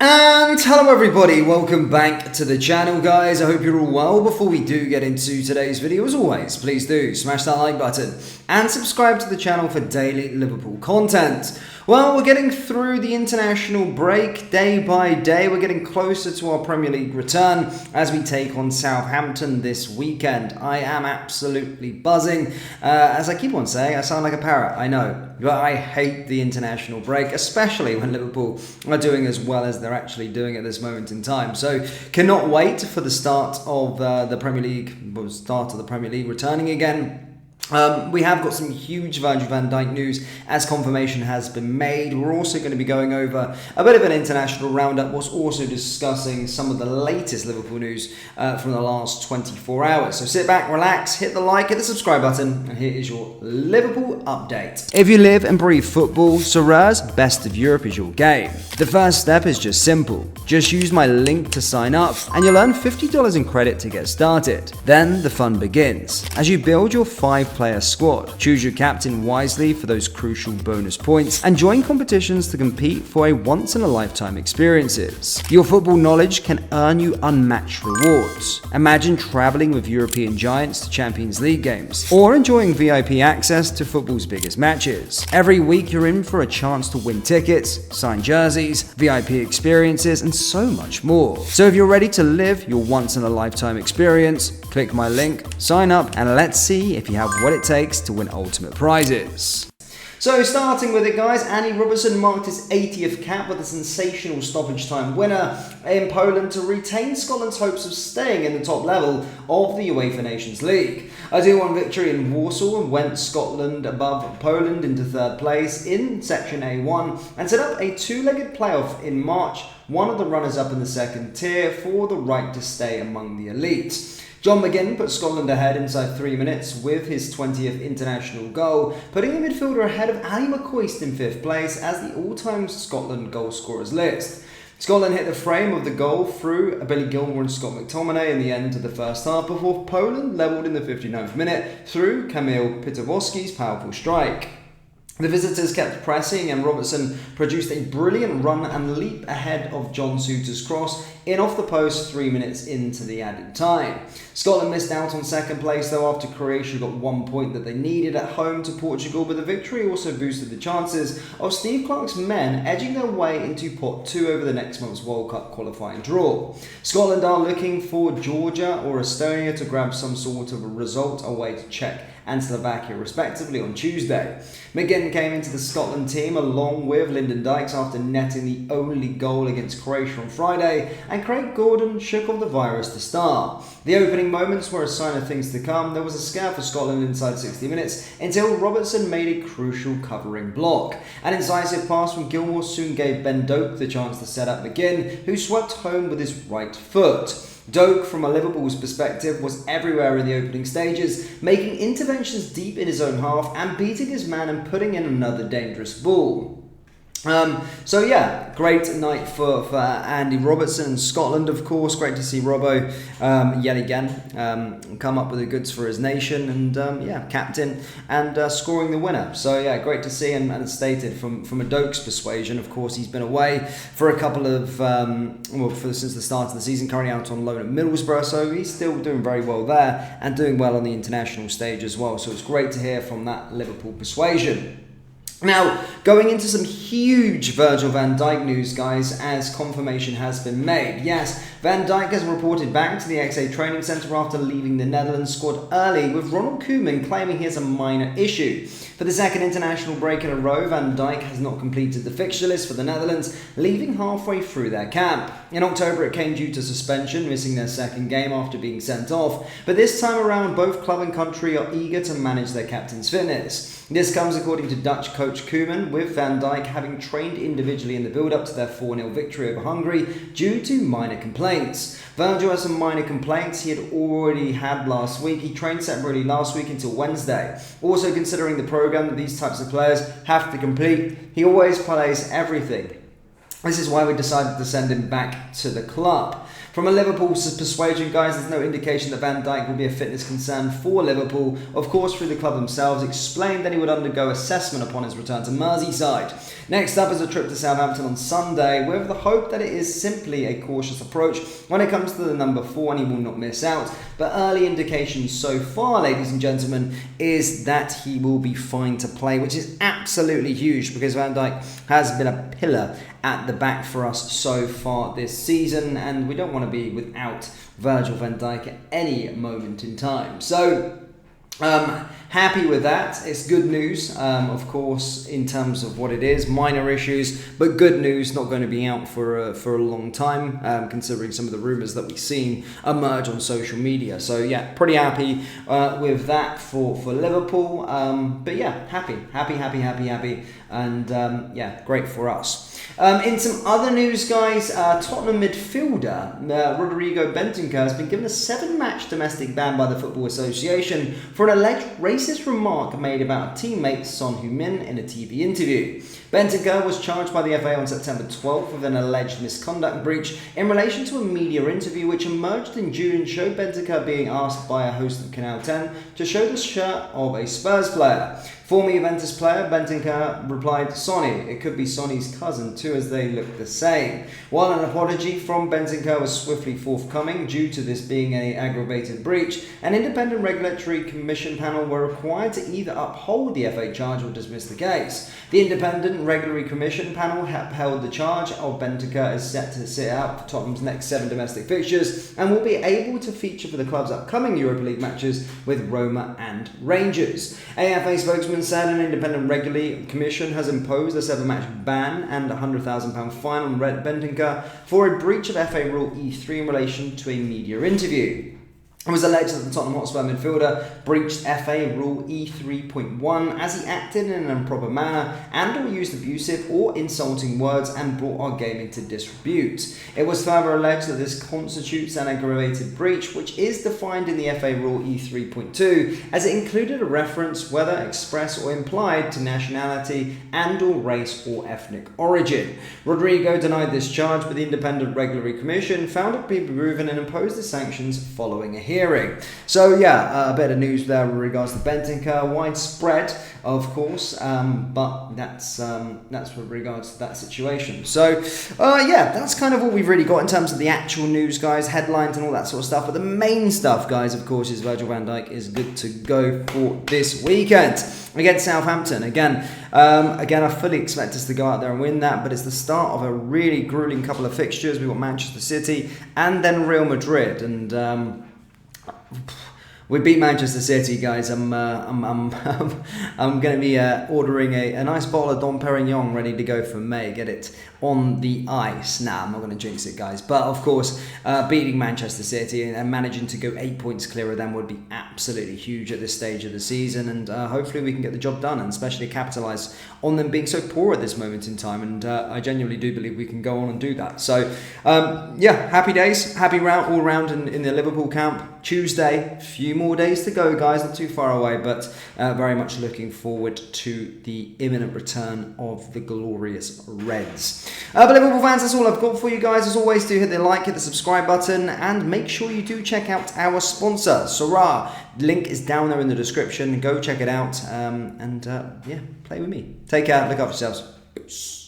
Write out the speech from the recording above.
And hello everybody, welcome back to the channel guys. I hope you're all well. Before we do get into today's video, as always, please do smash that like button and subscribe to the channel for daily Liverpool content. Well, we're getting through the international break day by day. We're getting closer to our Premier League return as we take on Southampton this weekend. I am absolutely buzzing. As I keep on saying, I sound like a parrot, I know. But I hate the international break, especially when Liverpool are doing as well as they're actually doing at this moment in time. So, cannot wait for the start of the Premier League returning again. We have got some huge Virgil van Dijk news as confirmation has been made. We're also going to be going over a bit of an international roundup, whilst also discussing some of the latest Liverpool news from the last 24 hours. So sit back, relax, hit the like, hit the subscribe button, and here is your Liverpool update. If you live and breathe football, Sarah's Best of Europe is your game. The first step is just simple. Just use my link to sign up, and you'll earn $50 in credit to get started. Then the fun begins. As you build your 5-player squad, choose your captain wisely for those crucial bonus points, and join competitions to compete for a once-in-a-lifetime experiences. Your football knowledge can earn you unmatched rewards. Imagine traveling with European giants to Champions League games, or enjoying VIP access to football's biggest matches. Every week you're in for a chance to win tickets, sign jerseys, VIP experiences, and so much more. So if you're ready to live your once-in-a-lifetime experience, click my link, sign up, and let's see if you have what it takes to win ultimate prizes. So starting with it guys, Andy Robertson marked his 80th cap with a sensational stoppage time winner in Poland to retain Scotland's hopes of staying in the top level of the UEFA Nations League. A 2-1 victory in Warsaw went Scotland above Poland into third place in Section A1 and set up a two-legged playoff in March, one of the runners-up in the second tier for the right to stay among the elite. John McGinn put Scotland ahead inside 3 minutes with his 20th international goal, putting the midfielder ahead of Ali McCoist in 5th place as the all-time Scotland goal scorers list. Scotland hit the frame of the goal through Billy Gilmour and Scott McTominay in the end of the first half before Poland levelled in the 59th minute through Kamil Pitowski's powerful strike. The visitors kept pressing and Robertson produced a brilliant run and leap ahead of John Souttar's cross in off the post 3 minutes into the added time. Scotland missed out on second place though after Croatia got 1 point that they needed at home to Portugal, but the victory also boosted the chances of Steve Clarke's men edging their way into pot 2 over the next month's World Cup qualifying draw. Scotland are looking for Georgia or Estonia to grab some sort of a result away to Czech and Slovakia respectively on Tuesday. McGinn came into the Scotland team along with Lyndon Dykes after netting the only goal against Croatia on Friday, and Craig Gordon shook off the virus to start. The opening moments were a sign of things to come. There was a scare for Scotland inside 60 minutes until Robertson made a crucial covering block. An incisive pass from Gilmour soon gave Ben Doak the chance to set up McGinn, who swept home with his right foot. Doak, from a Liverpool's perspective, was everywhere in the opening stages, making interventions deep in his own half and beating his man and putting in another dangerous ball. So yeah, great night for Andy Robertson and Scotland, of course. Great to see Robbo yet again come up with the goods for his nation and yeah, captain and scoring the winner. So yeah, great to see, and stated from a Doak's persuasion. Of course, he's been away for a couple of since the start of the season, currently out on loan at Middlesbrough. So he's still doing very well there and doing well on the international stage as well. So it's great to hear from that Liverpool persuasion. Now, going into some huge Virgil van Dijk news, guys, as confirmation has been made. Yes, Van Dijk has reported back to the XA training centre after leaving the Netherlands squad early, with Ronald Koeman claiming he has a minor issue. For the second international break in a row, Van Dijk has not completed the fixture list for the Netherlands, leaving halfway through their camp. In October, it came due to suspension, missing their second game after being sent off. But this time around, both club and country are eager to manage their captain's fitness. This comes according to Dutch coach Koeman, with Van Dijk having trained individually in the build-up to their 4-0 victory over Hungary due to minor complaints. Virgil has some minor complaints he had already had last week. He trained separately last week until Wednesday. Also, considering the programme that these types of players have to complete, he always plays everything. This is why we decided to send him back to the club. From a Liverpool persuasion, guys, there's no indication that Van Dijk will be a fitness concern for Liverpool. Of course, through the club themselves, explained that he would undergo assessment upon his return to Merseyside. Next up is a trip to Southampton on Sunday, with the hope that it is simply a cautious approach when it comes to the number 4 and he will not miss out. But early indications so far, ladies and gentlemen, is that he will be fine to play, which is absolutely huge because Van Dijk has been a pillar at the back for us so far this season, and we don't want to be without Virgil van Dijk at any moment in time. So happy with that. It's good news, of course, in terms of what it is. Minor issues, but good news. Not going to be out for a long time, considering some of the rumours that we've seen emerge on social media. So yeah, pretty happy with that for Liverpool. But yeah, happy, and yeah, great for us. In some other news, guys, Tottenham midfielder Rodrigo Bentancur has been given a 7-match domestic ban by the Football Association for an alleged racist remark made about a teammate, Son Heung-min, in a TV interview. Bentancur was charged by the FA on September 12th with an alleged misconduct breach in relation to a media interview which emerged in June, showed Bentancur being asked by a host of Canal 10 to show the shirt of a Spurs player. Former Juventus player Bentancur replied, "Sonny, it could be Sonny's cousin too, as they look the same." While an apology from Bentancur was swiftly forthcoming due to this being an aggravated breach, an independent regulatory commission panel were required to either uphold the FA charge or dismiss the case. The independent regulatory commission panel upheld the charge of Bentancur is set to sit out for Tottenham's next 7 domestic fixtures and will be able to feature for the club's upcoming Europa League matches with Roma and Rangers. AFA spokesman said an independent regulatory commission has imposed a 7-match ban and a £100,000 fine on Bentancur for a breach of FA Rule E3 in relation to a media interview. It was alleged that the Tottenham Hotspur midfielder breached FA Rule E3.1 as he acted in an improper manner and or used abusive or insulting words and brought our game into disrepute. It was further alleged that this constitutes an aggravated breach, which is defined in the FA Rule E3.2 as it included a reference, whether express or implied, to nationality and or race or ethnic origin. Rodrigo denied this charge, but the Independent Regulatory Commission found it to be proven and imposed the sanctions following a hearing. So yeah, a bit of news there with regards to Bentancur, widespread, of course, but that's with regards to that situation. So yeah, that's kind of all we've really got in terms of the actual news, guys, headlines and all that sort of stuff. But the main stuff, guys, of course, is Virgil van Dijk is good to go for this weekend against Southampton. Again, I fully expect us to go out there and win that, but it's the start of a really grueling couple of fixtures. We've got Manchester City and then Real Madrid, and we beat Manchester City, guys. I'm going to be ordering a nice bottle of Dom Perignon ready to go for May. Get it on the ice. Nah, I'm not going to jinx it, guys. But of course, beating Manchester City and managing to go 8 points clear of them would be absolutely huge at this stage of the season. And hopefully we can get the job done and especially capitalise on them being so poor at this moment in time. And I genuinely do believe we can go on and do that. So yeah, happy days, happy round all round in the Liverpool camp. Tuesday, a few more days to go, guys, not too far away, but very much looking forward to the imminent return of the glorious Reds. But Liverpool fans, that's all I've got for you guys. As always, do hit the like, hit the subscribe button, and make sure you do check out our sponsor, Sarah. Link is down there in the description. Go check it out, and yeah, play with me. Take care, look after yourselves. Peace.